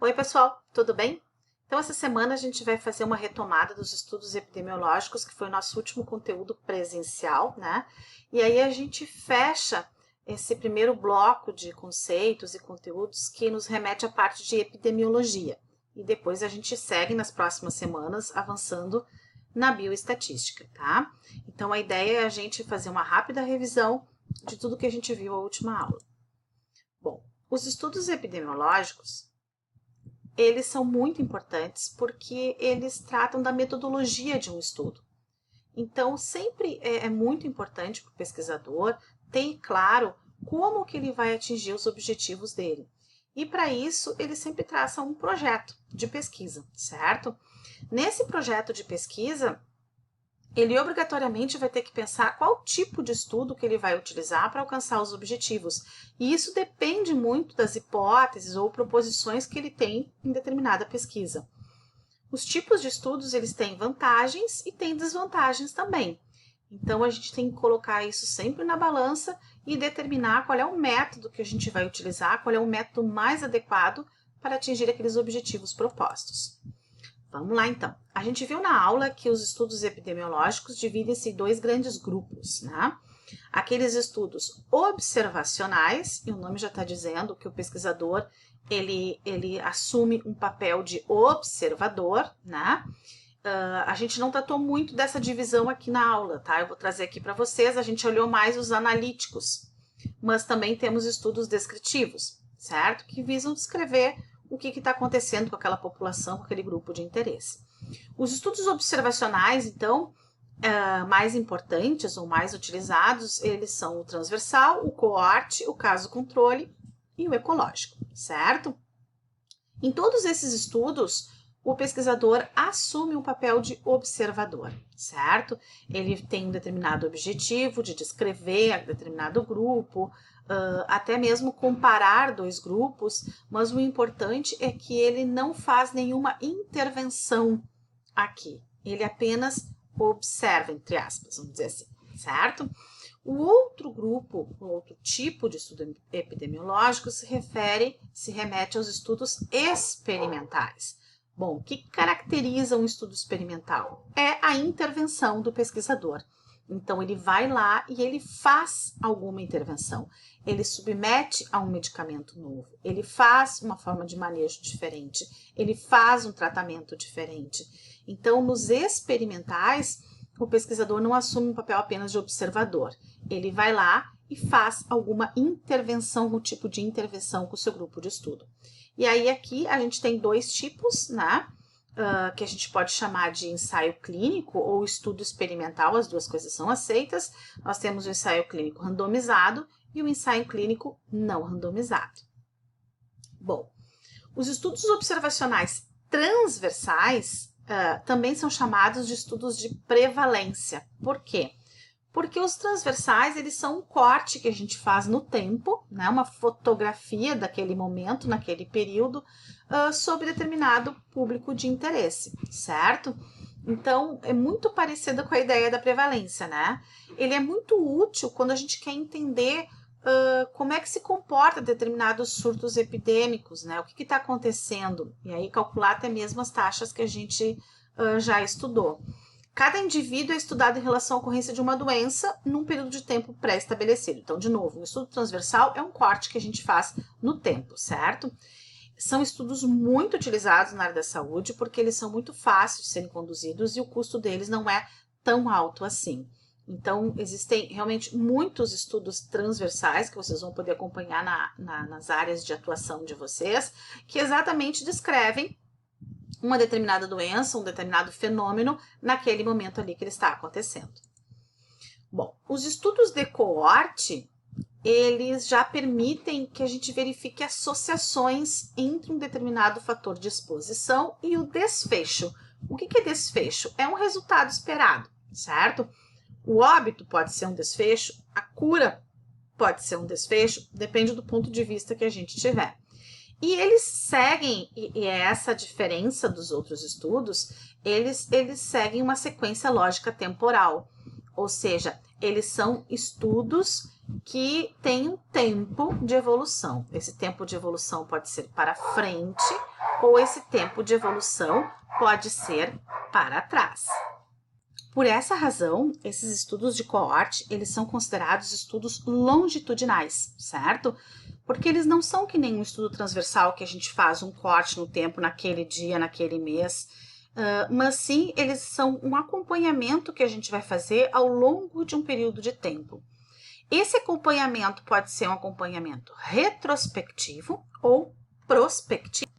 Oi, pessoal, tudo bem? Então, essa semana a gente vai fazer uma retomada dos estudos epidemiológicos, que foi o nosso último conteúdo presencial, né? E aí a gente fecha esse primeiro bloco de conceitos e conteúdos que nos remete à parte de epidemiologia. E depois a gente segue nas próximas semanas avançando na bioestatística, tá? Então, a ideia é a gente fazer uma rápida revisão de tudo que a gente viu na última aula. Bom, os estudos epidemiológicos eles são muito importantes porque eles tratam da metodologia de um estudo. Então, sempre é muito importante para o pesquisador ter claro como que ele vai atingir os objetivos dele. E para isso, ele sempre traça um projeto de pesquisa, certo? Nesse projeto de pesquisa, ele obrigatoriamente vai ter que pensar qual tipo de estudo que ele vai utilizar para alcançar os objetivos. E isso depende muito das hipóteses ou proposições que ele tem em determinada pesquisa. Os tipos de estudos, eles têm vantagens e têm desvantagens também. Então, a gente tem que colocar isso sempre na balança e determinar qual é o método que a gente vai utilizar, qual é o método mais adequado para atingir aqueles objetivos propostos. Vamos lá, então. A gente viu na aula que os estudos epidemiológicos dividem-se em dois grandes grupos, né? Aqueles estudos observacionais, e o nome já está dizendo que o pesquisador, ele assume um papel de observador, né? A gente não tratou muito dessa divisão aqui na aula, tá? Eu vou trazer aqui para vocês, a gente olhou mais os analíticos, mas também temos estudos descritivos, certo? Que visam descrever o que está acontecendo com aquela população, com aquele grupo de interesse. Os estudos observacionais, então, mais importantes ou mais utilizados, eles são o transversal, o coorte, o caso-controle e o ecológico, certo? Em todos esses estudos, o pesquisador assume um papel de observador, certo? Ele tem um determinado objetivo de descrever determinado grupo, até mesmo comparar dois grupos, mas o importante é que ele não faz nenhuma intervenção aqui. Ele apenas observa, entre aspas, vamos dizer assim, certo? O outro grupo, o outro tipo de estudo epidemiológico se remete aos estudos experimentais. Bom, o que caracteriza um estudo experimental? É a intervenção do pesquisador. Então, ele vai lá e ele faz alguma intervenção. Ele submete a um medicamento novo, ele faz uma forma de manejo diferente, ele faz um tratamento diferente. Então, nos experimentais, o pesquisador não assume um papel apenas de observador. Ele vai lá e faz alguma intervenção, um tipo de intervenção com o seu grupo de estudo. E aí aqui a gente tem dois tipos, né? Que a gente pode chamar de ensaio clínico ou estudo experimental, as duas coisas são aceitas. Nós temos o ensaio clínico randomizado e o ensaio clínico não randomizado. Bom, os estudos observacionais transversais também são chamados de estudos de prevalência. Por quê? Porque os transversais, eles são um corte que a gente faz no tempo, né? Uma fotografia daquele momento, naquele período, sobre determinado público de interesse, certo? Então, é muito parecida com a ideia da prevalência, né? Ele é muito útil quando a gente quer entender como é que se comporta determinados surtos epidêmicos, né? O que está acontecendo? E aí calcular até mesmo as taxas que a gente já estudou. Cada indivíduo é estudado em relação à ocorrência de uma doença num período de tempo pré-estabelecido. Então, de novo, o estudo transversal é um corte que a gente faz no tempo, certo? São estudos muito utilizados na área da saúde porque eles são muito fáceis de serem conduzidos e o custo deles não é tão alto assim. Então, existem realmente muitos estudos transversais que vocês vão poder acompanhar nas áreas de atuação de vocês, que exatamente descrevem uma determinada doença, um determinado fenômeno naquele momento ali que ele está acontecendo. Bom, os estudos de coorte, eles já permitem que a gente verifique associações entre um determinado fator de exposição e o desfecho. O que é desfecho? É um resultado esperado, certo? O óbito pode ser um desfecho, a cura pode ser um desfecho, depende do ponto de vista que a gente tiver. E eles seguem, e é essa a diferença dos outros estudos, eles seguem uma sequência lógica temporal. Ou seja, eles são estudos que têm um tempo de evolução. Esse tempo de evolução pode ser para frente ou esse tempo de evolução pode ser para trás. Por essa razão, esses estudos de coorte, eles são considerados estudos longitudinais, certo? Porque eles não são que nem um estudo transversal que a gente faz um corte no tempo, naquele dia, naquele mês, mas sim eles são um acompanhamento que a gente vai fazer ao longo de um período de tempo. Esse acompanhamento pode ser um acompanhamento retrospectivo ou prospectivo.